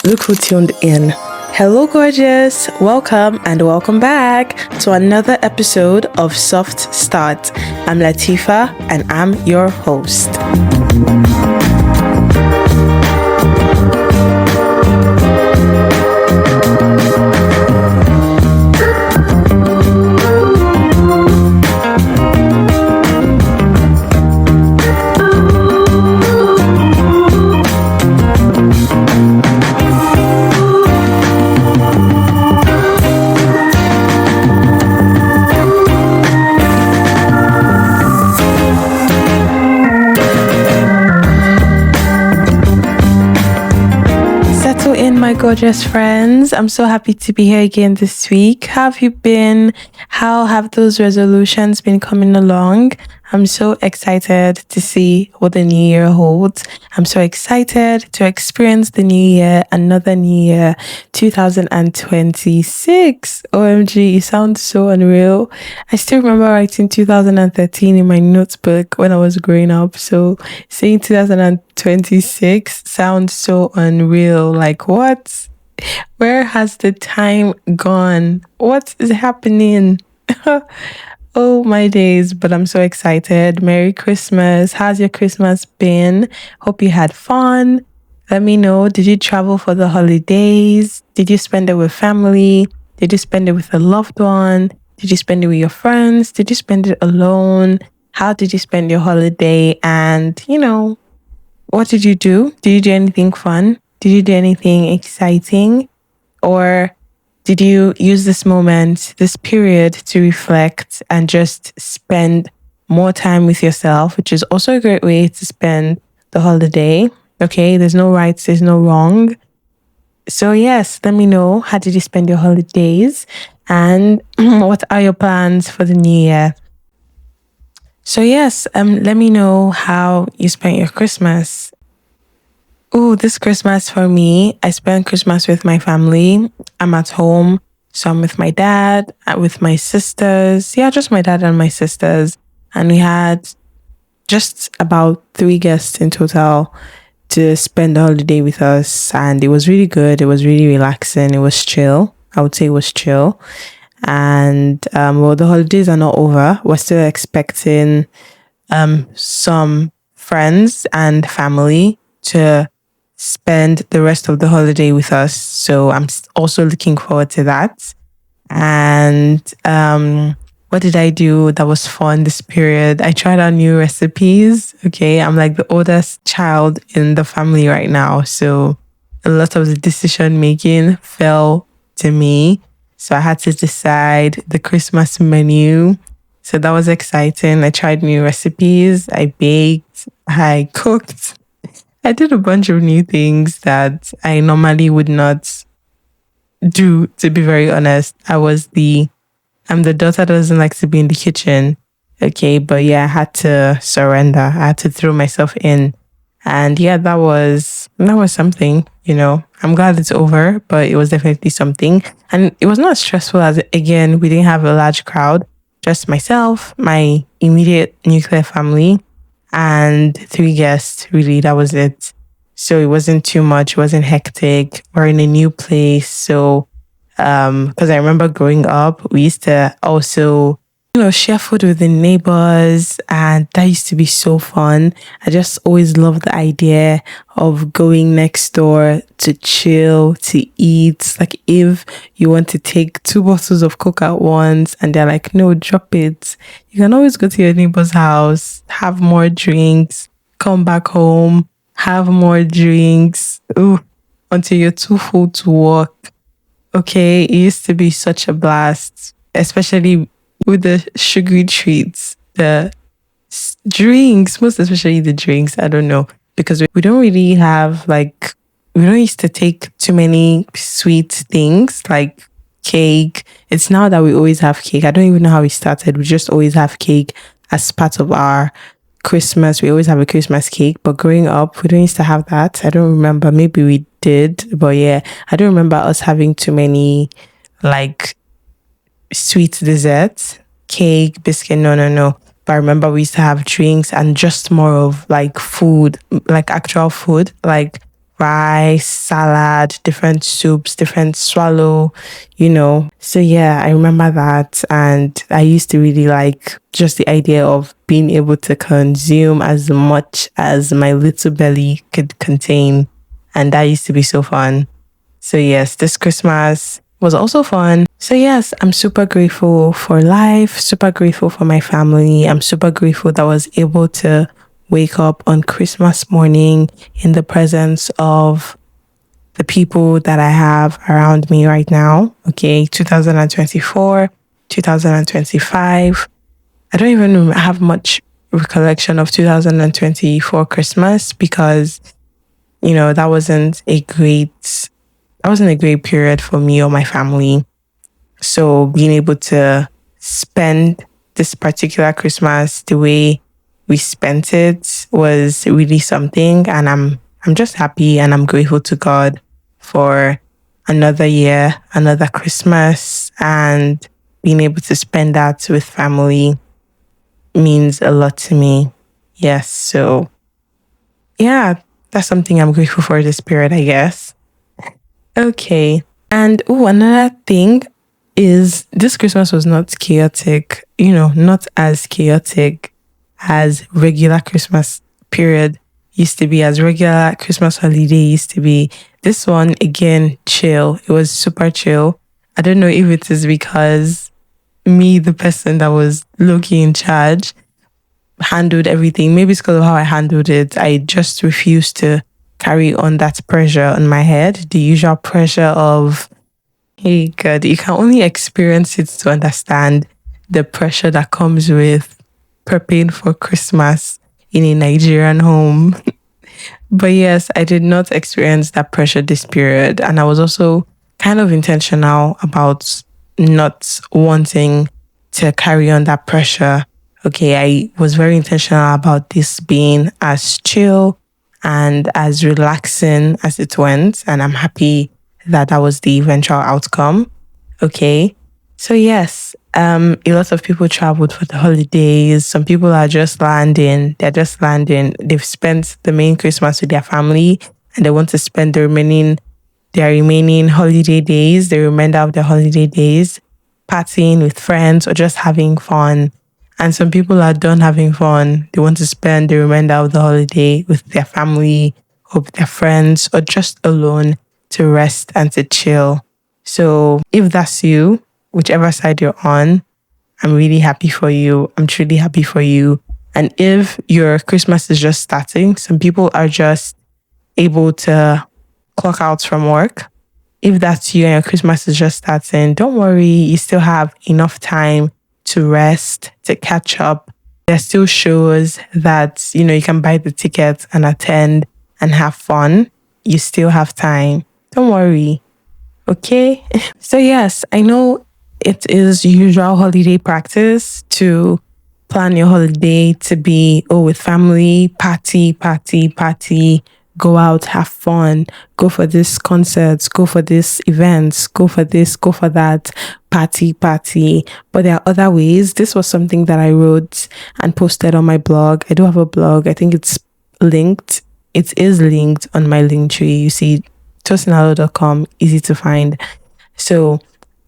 Look who tuned in. Hello, gorgeous. Welcome and welcome back to another episode of Soft Start. I'm Lateefah and I'm your host. My gorgeous friends, I'm so happy to be here again this week. How have you been? How have those resolutions been coming along? I'm so excited to see what the new year holds. I'm so excited to experience the new year, another new year, 2026. OMG, it sounds so unreal. I still remember writing 2013 in my notebook when I was growing up. So saying 2026 sounds so unreal. Like, what? Where has the time gone? What is happening? Oh, my days, but I'm so excited. Merry Christmas. How's your Christmas been? Hope you had fun. Let me know. Did you travel for the holidays? Did you spend it with family? Did you spend it with a loved one? Did you spend it with your friends? Did you spend it alone? How did you spend your holiday? And, what did you do? Did you do anything fun? Did you do anything exciting? Or did you use this moment, this period to reflect and just spend more time with yourself, which is also a great way to spend the holiday? Okay, there's no rights, there's no wrong. So yes, let me know, how did you spend your holidays? And what are your plans for the new year? So yes, let me know how you spent your Christmas. Oh, this Christmas for me, I spent Christmas with my family. I'm at home, so I'm with my dad, with my sisters. Yeah, just my dad and my sisters. And we had just about 3 guests in total to spend the holiday with us. And it was really good. It was really relaxing. It was chill. I would say it was chill. And the holidays are not over. We're still expecting some friends and family to spend the rest of the holiday with us. So I'm also looking forward to that. And what did I do that was fun this period? I tried out new recipes. Okay, I'm like the oldest child in the family right now. So a lot of the decision making fell to me. So I had to decide the Christmas menu. So that was exciting. I tried new recipes. I baked. I cooked. I did a bunch of new things that I normally would not do, to be very honest. I'm the daughter that doesn't like to be in the kitchen. Okay, but yeah, I had to surrender. I had to throw myself in. And yeah, that was something, I'm glad it's over, but it was definitely something. And it was not as stressful as, again, we didn't have a large crowd, just myself, my immediate nuclear family, and 3 guests. Really, that was it. So it wasn't too much, it wasn't hectic. We're in a new place. So because I remember growing up, we used to also share food with the neighbors, and that used to be so fun. I just always loved the idea of going next door to chill, to eat. Like, if you want to take 2 bottles of Coke at once and they're like, no, drop it. You can always go to your neighbor's house, have more drinks, come back home, have more drinks, until you're too full to walk. Okay, it used to be such a blast, especially with the sugary treats, the drinks, most especially the drinks. I don't know, because we don't really have, we don't used to take too many sweet things like cake. It's now that we always have cake. I don't even know how we started. We just always have cake as part of our Christmas. We always have a Christmas cake, but growing up, we don't used to have that. I don't remember. Maybe we did, but yeah, I don't remember us having too many sweet desserts, cake, biscuit. No. But I remember we used to have drinks and just more of food, actual food, rice, salad, different soups, different swallow, So yeah, I remember that. And I used to really like just the idea of being able to consume as much as my little belly could contain. And that used to be so fun. So yes, this Christmas was also fun. So yes, I'm super grateful for life, super grateful for my family. I'm super grateful that I was able to wake up on Christmas morning in the presence of the people that I have around me right now. Okay, 2024, 2025. I don't even have much recollection of 2024 Christmas because, that wasn't a great period for me or my family. So being able to spend this particular Christmas the way we spent it was really something. And I'm just happy and I'm grateful to God for another year, another Christmas, and being able to spend that with family means a lot to me. Yes. So yeah, that's something I'm grateful for this period, I guess. Okay. And another thing is this Christmas was not chaotic, not as chaotic as regular Christmas period used to be, as regular Christmas holiday used to be. This one, again, chill. It was super chill. I don't know if it is because me, the person that was low-key in charge, handled everything. Maybe it's because of how I handled it. I just refused to carry on that pressure on my head, the usual pressure of, hey, God, you can only experience it to understand the pressure that comes with preparing for Christmas in a Nigerian home. But yes, I did not experience that pressure this period. And I was also kind of intentional about not wanting to carry on that pressure. Okay, I was very intentional about this being as chill and as relaxing as it went. And I'm happy that that was the eventual outcome. Okay. So yes, a lot of people traveled for the holidays. Some people are just landing. They're just landing. They've spent the main Christmas with their family and they want to spend their remaining holiday days, the remainder of their holiday days, partying with friends or just having fun. And some people are done having fun. They want to spend the remainder of the holiday with their family or with their friends or just alone to rest and to chill. So if that's you, whichever side you're on, I'm really happy for you. I'm truly happy for you. And if your Christmas is just starting, some people are just able to clock out from work. If that's you and your Christmas is just starting, don't worry. You still have enough time to rest, to catch up. There's still shows that, you can buy the tickets and attend and have fun. You still have time. Don't worry. Okay. So yes, I know it is usual holiday practice to plan your holiday to be, with family, party, party, party, go out, have fun, go for this concerts, go for this events, go for this, go for that, party, party. But there are other ways. This was something that I wrote and posted on my blog. I do have a blog. I think it's linked. It is linked on my link tree. You see, tosinalo.com, easy to find. So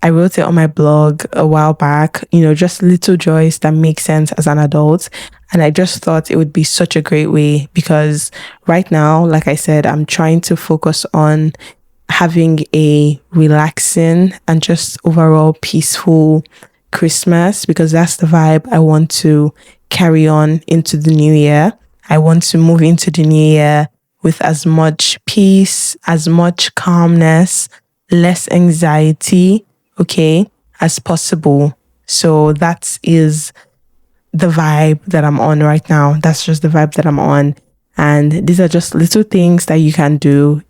I wrote it on my blog a while back, just little joys that make sense as an adult. And I just thought it would be such a great way because right now, like I said, I'm trying to focus on having a relaxing and just overall peaceful Christmas because that's the vibe I want to carry on into the new year. I want to move into the new year with as much peace, as much calmness, less anxiety, okay, as possible. So that is the vibe that I'm on right now. That's just the vibe that I'm on. And these are just little things that you can do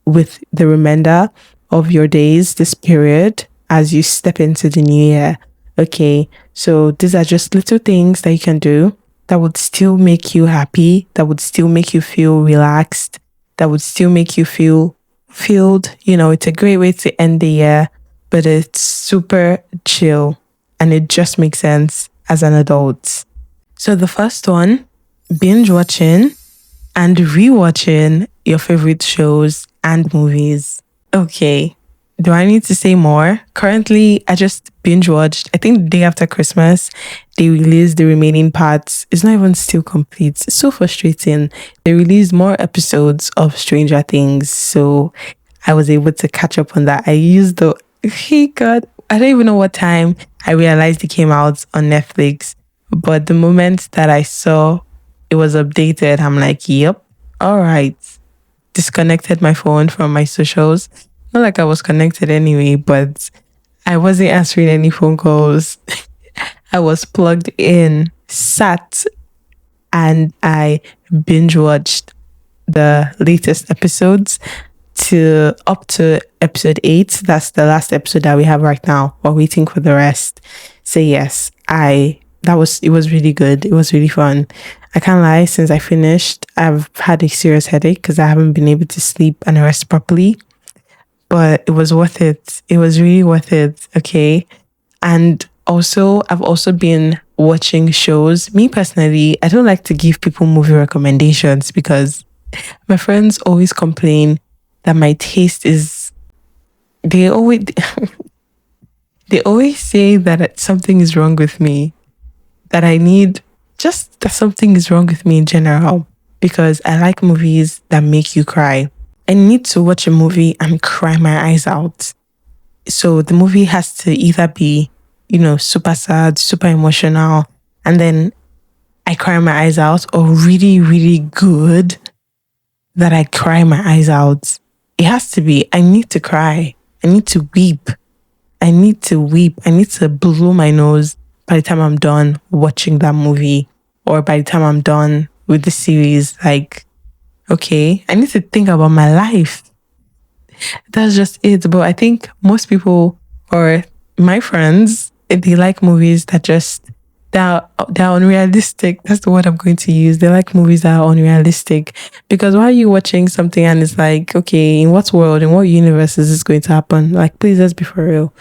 with the remainder of your days, this period, as you step into the new year. Okay, so these are just little things that you can do that would still make you happy, that would still make you feel relaxed, that would still make you feel filled. It's a great way to end the year, but it's super chill and it just makes sense as an adult. So the first one, binge watching and rewatching your favorite shows and movies. Okay. Do I need to say more? Currently, I just binge watched. I think the day after Christmas, they released the remaining parts. It's not even still complete. It's so frustrating. They released more episodes of Stranger Things. So I was able to catch up on that. I used the, hey God, I don't even know what time I realized it came out on Netflix. But the moment that I saw it was updated, I'm like, yep, all right. Disconnected my phone from my socials. Not like I was connected anyway, but I wasn't answering any phone calls. I was plugged in, sat, and I binge watched the latest episodes to up to episode 8. That's the last episode that we have right now. We're waiting for the rest. So yes, it was really good. It was really fun. I can't lie, since I finished, I've had a serious headache because I haven't been able to sleep and rest properly. But it was worth it. It was really worth it. Okay. And also, I've also been watching shows. Me personally, I don't like to give people movie recommendations because my friends always complain that my taste is, they always they always say that something is wrong with me, that I need, just that something is wrong with me in general, because I like movies that make you cry. I need to watch a movie and cry my eyes out. So the movie has to either be, super sad, super emotional, and then I cry my eyes out, or really, really good that I cry my eyes out. It has to be, I need to cry. I need to weep. I need to weep. I need to blow my nose by the time I'm done watching that movie, or by the time I'm done with the series. Like, okay, I need to think about my life. That's just it. But I think most people, or my friends, they like movies that just, they're unrealistic. That's the word I'm going to use. They like movies that are unrealistic. Because why are you watching something and it's like, okay, in what world, in what universe is this going to happen? Like, please, let's be for real.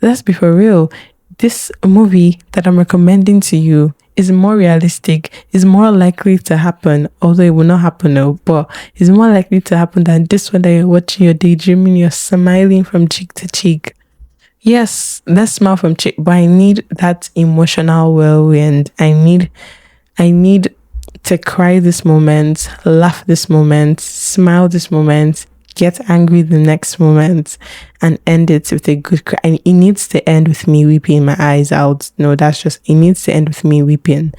Let's be for real. This movie that I'm recommending to you is more realistic, is more likely to happen, although it will not happen now, but it's more likely to happen than this one that you're watching, you're daydreaming, you're smiling from cheek to cheek. Yes, let's smile from cheek, but I need that emotional whirlwind. I need to cry this moment, laugh this moment, smile this moment, get angry the next moment, and end it with a good cry. And it needs to end with me weeping my eyes out. No, that's just, it needs to end with me weeping.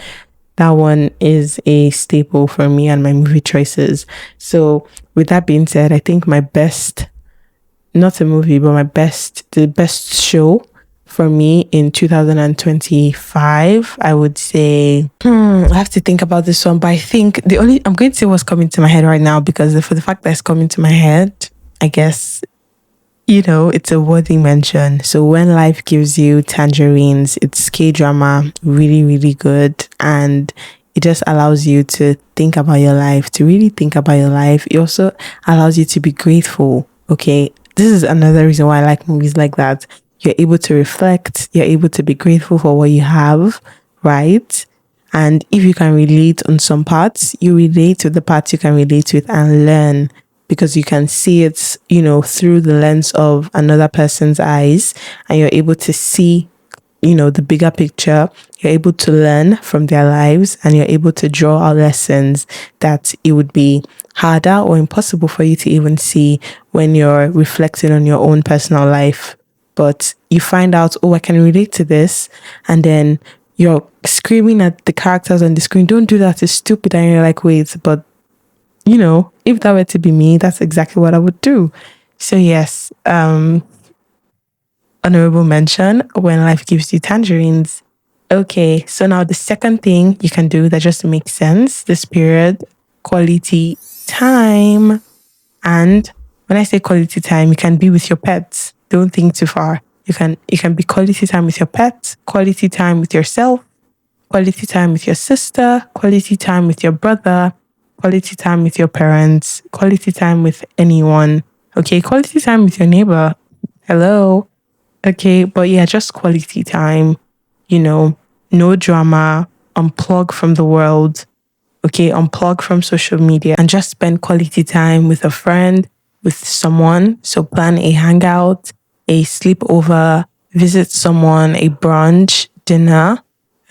That one is a staple for me and my movie choices. So with that being said, I think my best, not a movie, but the best show for me in 2025, I would say, I have to think about this one, but I think I'm going to say what's coming to my head right now, because for the fact that it's coming to my head, I guess, it's a worthy mention. So When Life Gives You Tangerines, it's K-drama, really, really good. And it just allows you to think about your life, to really think about your life. It also allows you to be grateful. Okay. This is another reason why I like movies like that. You're able to reflect, you're able to be grateful for what you have, right? And if you can relate on some parts, you relate to the parts you can relate with and learn, because you can see it, through the lens of another person's eyes, and you're able to see, the bigger picture. You're able to learn from their lives, and you're able to draw out lessons that it would be harder or impossible for you to even see when you're reflecting on your own personal life. But you find out, oh, I can relate to this. And then you're screaming at the characters on the screen, don't do that, it's stupid. And you're like, wait, but if that were to be me, that's exactly what I would do. So yes, honorable mention, When Life Gives You Tangerines. Okay, so now the second thing you can do that just makes sense this period, quality time. And when I say quality time, you can be with your pets. Don't think too far. You can be quality time with your pets, quality time with yourself, quality time with your sister, quality time with your brother, quality time with your parents, quality time with anyone. Okay, quality time with your neighbor. Hello. Okay, but yeah, just quality time, no drama, unplug from the world, Okay, unplug from social media and just spend quality time with a friend, with someone. So plan a hangout, a sleepover, visit someone, a brunch, dinner.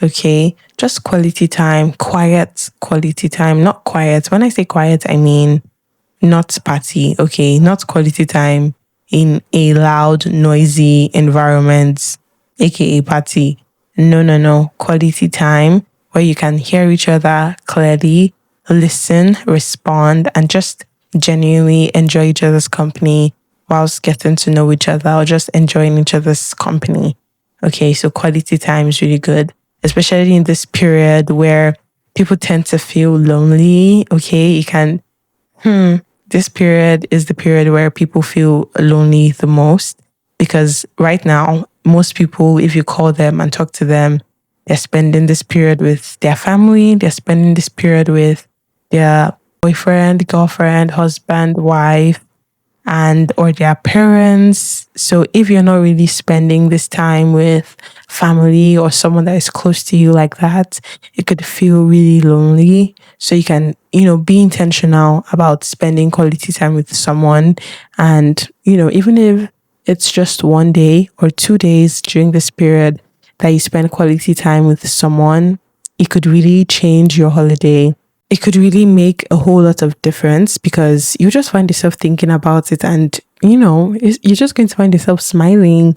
Okay, just quality time, quiet quality time, not quiet. When I say quiet, I mean not party. Okay, not quality time in a loud, noisy environment, aka party. No, no, no. Quality time where you can hear each other clearly, listen, respond, and just genuinely enjoy each other's company whilst getting to know each other or just enjoying each other's company. Okay, so quality time is really good, especially in this period where people tend to feel lonely. Okay, you can, this period is the period where people feel lonely the most because right now, most people, if you call them and talk to them, they're spending this period with their family, they're spending this period with their boyfriend, girlfriend, husband, wife, and or their parents. So if you're not really spending this time with family or someone that is close to you like that, it could feel really lonely. So you can, be intentional about spending quality time with someone. And, even if it's just 1 day or 2 days during this period that you spend quality time with someone, it could really change your holiday. It could really make a whole lot of difference because you just find yourself thinking about it and, you're just going to find yourself smiling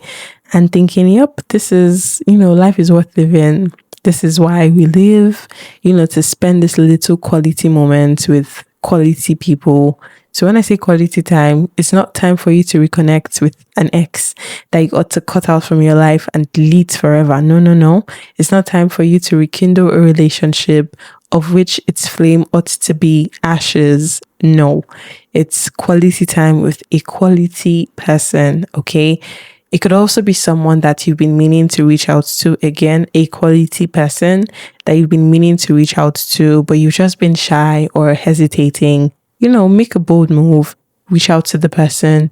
and thinking, yep, this is, life is worth living. This is why we live, to spend this little quality moment with quality people. So when I say quality time, it's not time for you to reconnect with an ex that you got to cut out from your life and delete forever. No, no, no. It's not time for you to rekindle a relationship of which its flame ought to be ashes. No, it's quality time with a quality person. Okay. It could also be someone that you've been meaning to reach out to. Again, a quality person that you've been meaning to reach out to, but you've just been shy or hesitating. Make a bold move, reach out to the person.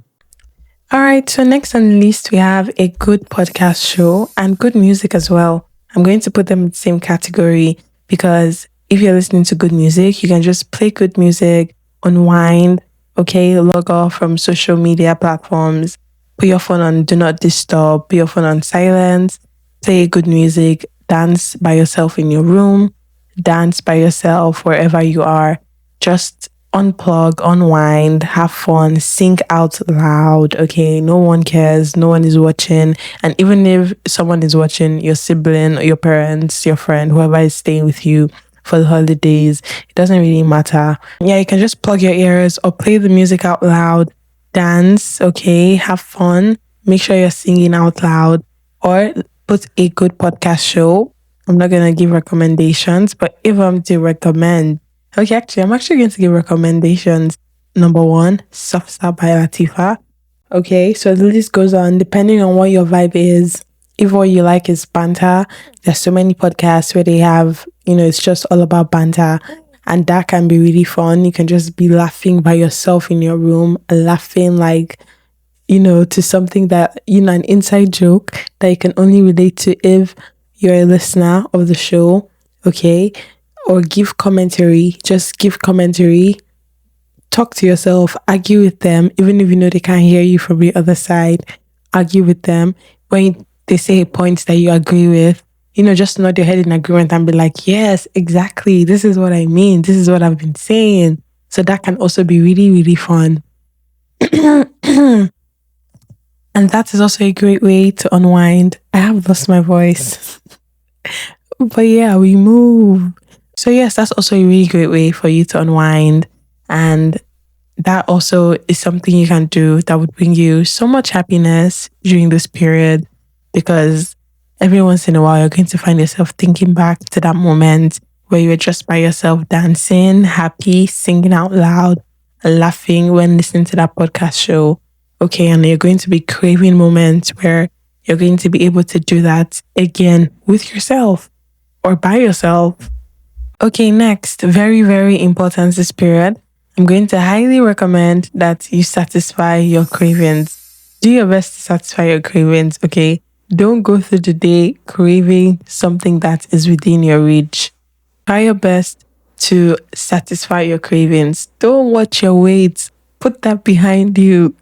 All right, so next on the list, we have a good podcast show and good music as well. I'm going to put them in the same category because if you're listening to good music, you can just play good music, unwind, okay, log off from social media platforms, put your phone on do not disturb, put your phone on silence, play good music, dance by yourself in your room, dance by yourself wherever you are. Just unplug, unwind, have fun, sing out loud. Okay, no one cares, no one is watching. And even if someone is watching, your sibling, your parents, your friend, whoever is staying with you for the holidays, it doesn't really matter. Yeah, you can just plug your ears or play the music out loud, dance, okay, have fun, make sure you're singing out loud, or put a good podcast show. I'm not going to give recommendations, but if I'm to recommend, okay, actually, I'm actually going to give recommendations. Number one, Soft Start by Lateefah. Okay, so the list goes on depending on what your vibe is. If what you like is banter, there's so many podcasts where they have, it's just all about banter. And that can be really fun. You can just be laughing by yourself in your room, laughing like, to something that, an inside joke that you can only relate to if you're a listener of the show. Okay, or give commentary, just give commentary, talk to yourself, argue with them, even if you know they can't hear you from the other side, argue with them. When they say a point that you agree with, just nod your head in agreement and be like, yes, exactly. This is what I mean. This is what I've been saying. So that can also be really, really fun. And that is also a great way to unwind. I have lost my voice. But yeah, we move. So yes, that's also a really great way for you to unwind. And that also is something you can do that would bring you so much happiness during this period because every once in a while you're going to find yourself thinking back to that moment where you were just by yourself dancing, happy, singing out loud, laughing when listening to that podcast show. Okay, and you're going to be craving moments where you're going to be able to do that again with yourself or by yourself. Okay, next, very, very important this period. I'm going to highly recommend that you satisfy your cravings. Do your best to satisfy your cravings, okay? Don't go through the day craving something that is within your reach. Try your best to satisfy your cravings. Don't watch your weight. Put that behind you.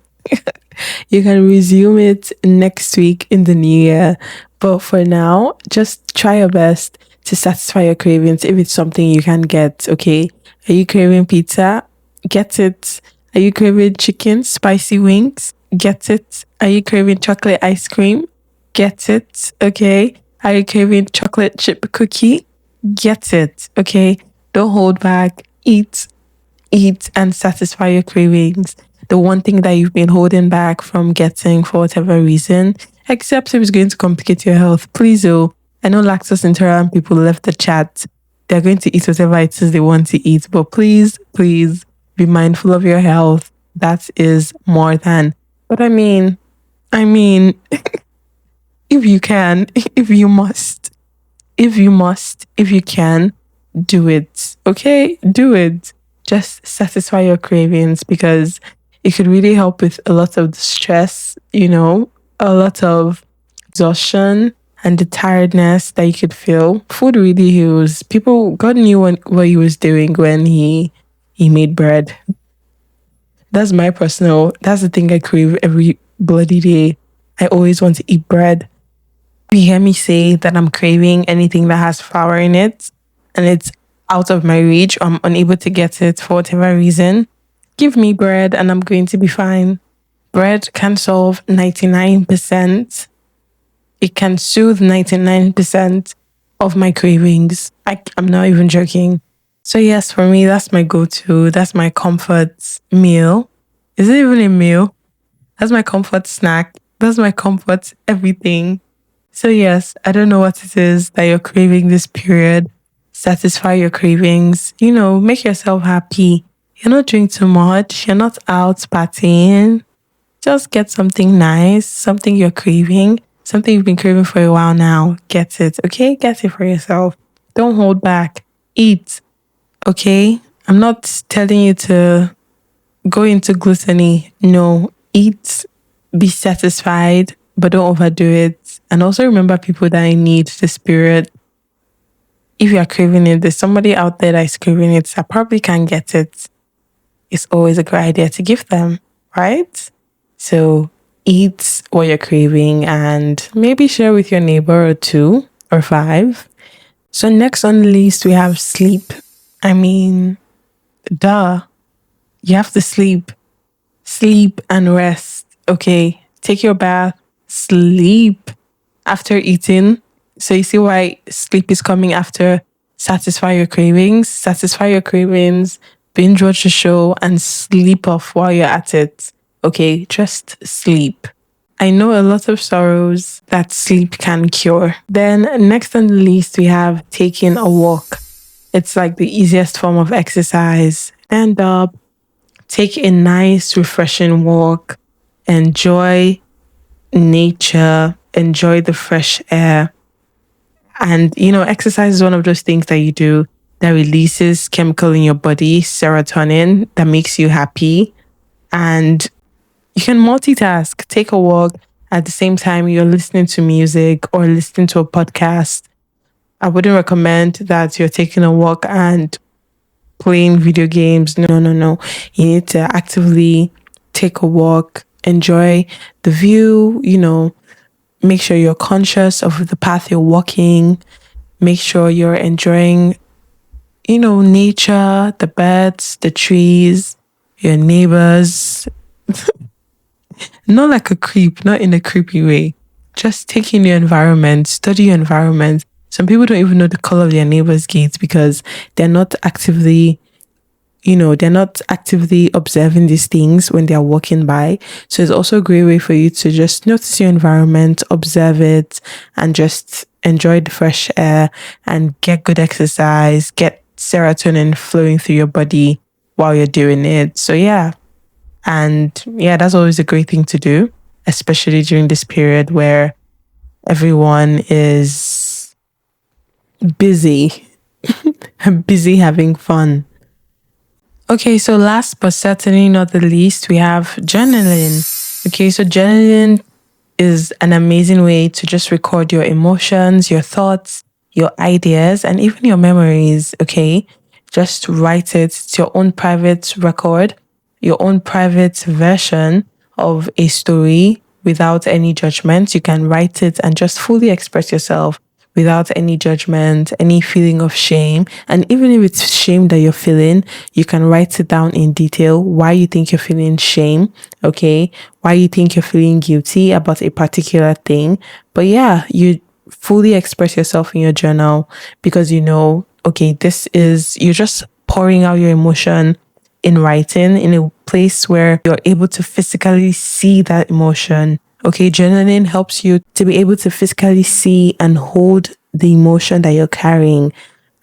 You can resume it next week in the new year. But for now, just try your best to satisfy your cravings if it's something you can get. Okay. Are you craving pizza? Get it. Are you craving chicken, spicy wings? Get it. Are you craving chocolate ice cream? Get it. Okay. Are you craving chocolate chip cookie? Get it. Okay. Don't hold back. Eat and satisfy your cravings. The one thing that you've been holding back from getting for whatever reason, except if it's going to complicate your health. Please, oh, I know lactose intolerant people left the chat. They're going to eat whatever it is they want to eat, but please be mindful of your health. That is more than. But I mean, if you can, if you can, do it. Okay? Do it. Just satisfy your cravings because it could really help with a lot of the stress, a lot of exhaustion and the tiredness that you could feel. Food really heals. God knew what he was doing when he made bread. That's the thing I crave every bloody day. I always want to eat bread. You hear me say that I'm craving anything that has flour in it and it's out of my reach, I'm unable to get it for whatever reason, give me bread and I'm going to be fine. Bread can solve 99%. It can soothe 99% of my cravings. I'm not even joking. So yes, for me, that's my go-to. That's my comfort meal. Is it even a meal? That's my comfort snack. That's my comfort everything. So yes, I don't know what it is that you're craving this period. Satisfy your cravings. Make yourself happy. You're not doing too much. You're not out partying. Just get something nice, something you're craving, something you've been craving for a while now. Get it, okay? Get it for yourself. Don't hold back. Eat, okay? I'm not telling you to go into gluttony. No, eat, be satisfied, but don't overdo it. And also remember people that I need this period. If you're craving it, there's somebody out there that is craving it. I probably can't get it. It's always a good idea to give them, right? So eat what you're craving and maybe share with your neighbor or two or five. So next on the list, we have sleep. I mean, duh. You have to sleep. Sleep and rest. Okay. Take your bath. Sleep after eating. So you see why sleep is coming after satisfy your cravings, binge watch a show and sleep off while you're at it. Okay, just sleep. I know a lot of sorrows that sleep can cure. Then next on the list, we have taking a walk. It's like the easiest form of exercise. Stand up, take a nice, refreshing walk, enjoy nature, enjoy the fresh air. And, exercise is one of those things that you do that releases chemical in your body, serotonin, that makes you happy. And you can multitask, take a walk at the same time you're listening to music or listening to a podcast. I wouldn't recommend that you're taking a walk and playing video games. No. You need to actively take a walk, enjoy the view, make sure you're conscious of the path you're walking. Make sure you're enjoying, nature, the birds, the trees, your neighbors. Not like a creep, not in a creepy way. Just take in your environment, study your environment. Some people don't even know the color of their neighbor's gates because they're not actively observing these things when they're walking by. So it's also a great way for you to just notice your environment, observe it, and just enjoy the fresh air and get good exercise, get serotonin flowing through your body while you're doing it. So yeah. And yeah, that's always a great thing to do, especially during this period where everyone is busy, busy having fun. Okay, so last but certainly not the least, we have journaling. Okay, so journaling is an amazing way to just record your emotions, your thoughts, your ideas, and even your memories. Okay, just write it. It's your own private record, your own private version of a story without any judgment. You can write it and just fully express yourself without any judgment, any feeling of shame. And even if it's shame that you're feeling, you can write it down in detail why you think you're feeling shame, okay? Why you think you're feeling guilty about a particular thing. But yeah, you fully express yourself in your journal because you know, okay, you're just pouring out your emotion in writing in a place where you're able to physically see that emotion. Okay, journaling helps you to be able to physically see and hold the emotion that you're carrying,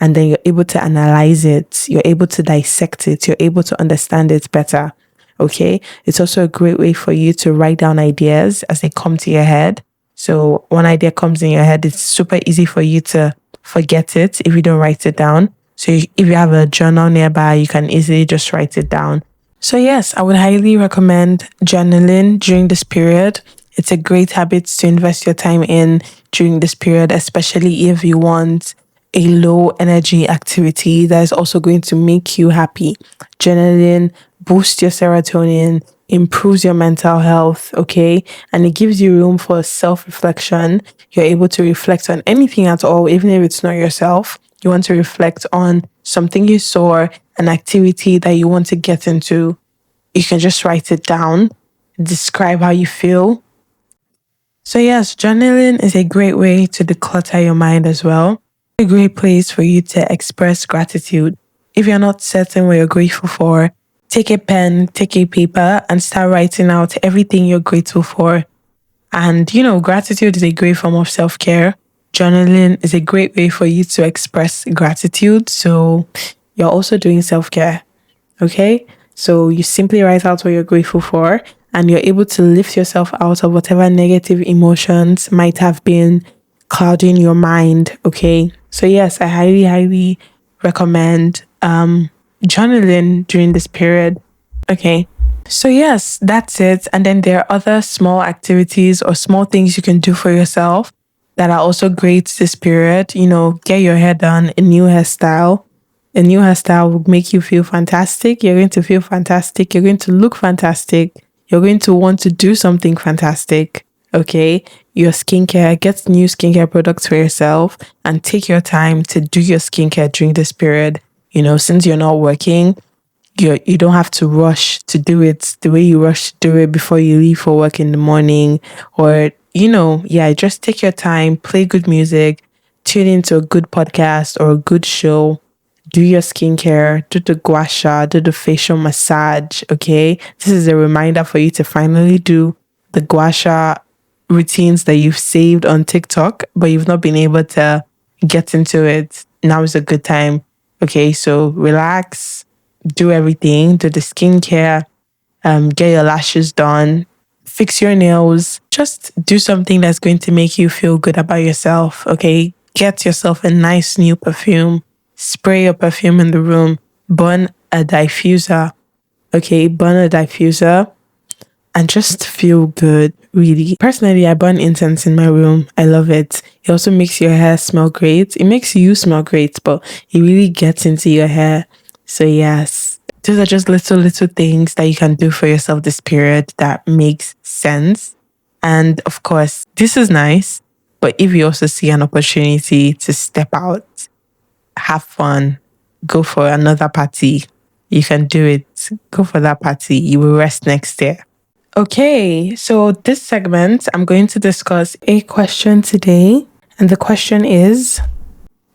and then you're able to analyze it, you're able to dissect it, you're able to understand it better. Okay, it's also a great way for you to write down ideas as they come to your head. So one idea comes in your head, it's super easy for you to forget it if you don't write it down. So if you have a journal nearby, you can easily just write it down. So yes, I would highly recommend journaling during this period. It's a great habit to invest your time in during this period, especially if you want a low energy activity that is also going to make you happy. Journaling boosts your serotonin, improves your mental health, okay? And it gives you room for self-reflection. You're able to reflect on anything at all, even if it's not yourself. You want to reflect on something you saw, an activity that you want to get into. You can just write it down, describe how you feel. So yes, journaling is a great way to declutter your mind as well. A great place for you to express gratitude. If you're not certain what you're grateful for, take a pen, take a paper, and start writing out everything you're grateful for. And you know, gratitude is a great form of self-care. Journaling is a great way for you to express gratitude. So you're also doing self-care. Okay? So you simply write out what you're grateful for, and you're able to lift yourself out of whatever negative emotions might have been clouding your mind. Okay? So yes, I highly, highly recommend journaling during this period. Okay? So yes, that's it. And then there are other small activities or small things you can do for yourself that are also great this period. You know, get your hair done, a new hairstyle. A new hairstyle will make you feel fantastic. You're going to feel fantastic. You're going to look fantastic. You're going to want to do something fantastic. Okay. Your skincare, get new skincare products for yourself and take your time to do your skincare during this period. You know, since you're not working, you don't have to rush to do it the way you rush to do it before you leave for work in the morning, or just take your time, play good music, tune into a good podcast or a good show, do your skincare, do the gua sha, do the facial massage. Okay, this is a reminder for you to finally do the gua sha routines that you've saved on TikTok but you've not been able to get into it. Now is a good time. Okay, so relax, do everything, do the skincare, get your lashes done, fix your nails, just do something that's going to make you feel good about yourself. Okay, get yourself a nice new perfume, spray your perfume in the room, burn a diffuser. Okay, burn a diffuser and just feel good, really. Personally, I burn incense in my room. I love it. It also makes your hair smell great. It makes you smell great, but it really gets into your hair. So yes, those are just little things that you can do for yourself this period that makes sense. And of course, this is nice, but if you also see an opportunity to step out, have fun, go for another party, you can do it. Go for that party. You will rest next year. Okay, so this segment, I'm going to discuss a question today. And the question is,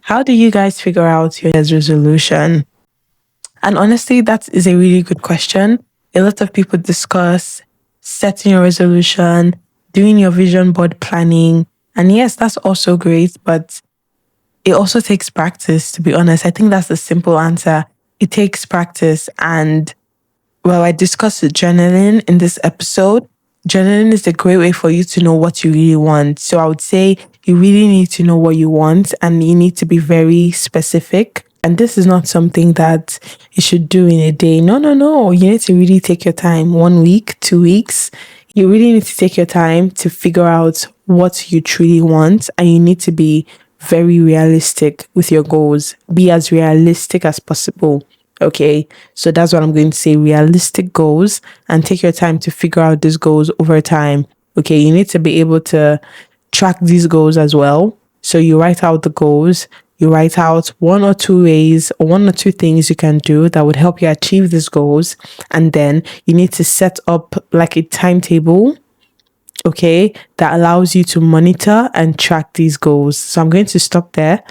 how do you guys figure out your year's resolution? And honestly, that is a really good question. A lot of people discuss setting your resolution, doing your vision board planning. And yes, that's also great, but it also takes practice, to be honest. I think that's the simple answer. It takes practice. And well, I discussed journaling in this episode. Journaling is a great way for you to know what you really want. So I would say you really need to know what you want and you need to be very specific. And this is not something that you should do in a day. No. You need to really take your time. 1 week, 2 weeks. You really need to take your time to figure out what you truly want. And you need to be very realistic with your goals. Be as realistic as possible. Okay, so that's what I'm going to say. Realistic goals, and take your time to figure out these goals over time. Okay, you need to be able to track these goals as well. So you write out the goals, you write out 1 or 2 ways or 1 or 2 things you can do that would help you achieve these goals. And then you need to set up like a timetable, okay, that allows you to monitor and track these goals. So I'm going to stop there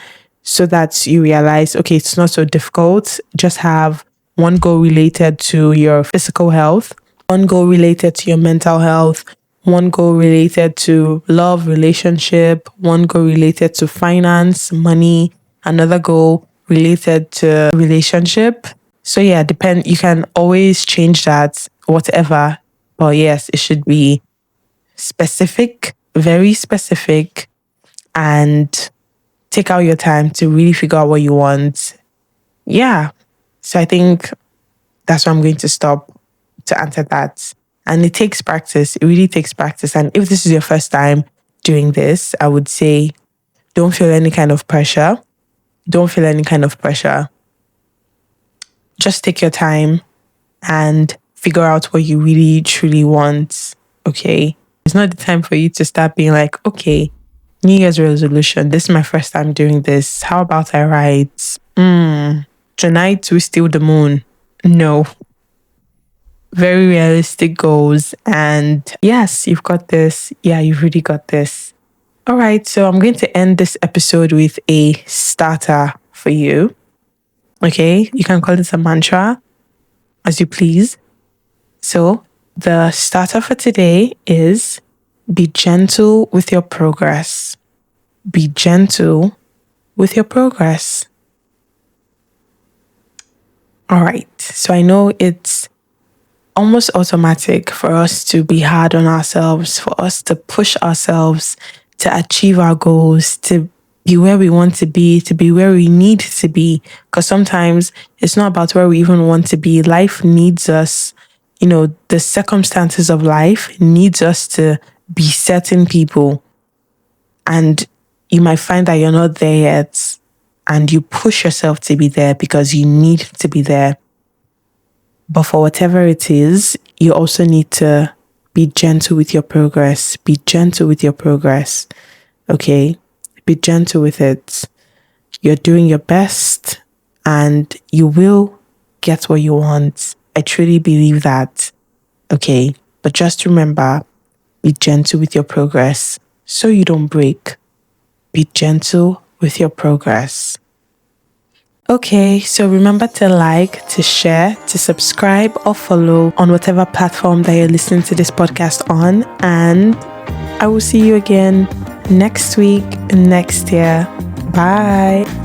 so that you realize, okay, it's not so difficult. Just have one goal related to your physical health, one goal related to your mental health, one goal related to love, relationship, one goal related to finance, money, another goal related to relationship. So yeah, you can always change that, whatever. But yes, it should be specific, very specific, and take out your time to really figure out what you want. Yeah. So I think that's where I'm going to stop to answer that. And it takes practice. It really takes practice. And if this is your first time doing this, I would say don't feel any kind of pressure. Don't feel any kind of pressure. Just take your time and figure out what you really, truly want. Okay. It's not the time for you to start being like, okay, New Year's resolution. This is my first time doing this. How about I write, tonight we steal the moon? No. Very realistic goals. And yes, you've got this. Yeah, you've really got this. All right. So I'm going to end this episode with a starter for you. Okay. You can call it a mantra as you please. So the starter for today is be gentle with your progress. Be gentle with your progress. All right. So I know it's almost automatic for us to be hard on ourselves, for us to push ourselves to achieve our goals, to be where we want to be where we need to be. Because sometimes it's not about where we even want to be. Life needs us, the circumstances of life needs us to be certain people. And you might find that you're not there yet, and you push yourself to be there because you need to be there. But for whatever it is, you also need to be gentle with your progress. Be gentle with your progress. Okay? Be gentle with it. You're doing your best and you will get what you want. I truly believe that. Okay? But just remember, be gentle with your progress so you don't break. Be gentle with your progress. Okay, so remember to like, to share, to subscribe or follow on whatever platform that you're listening to this podcast on. And I will see you again next week, next year. Bye.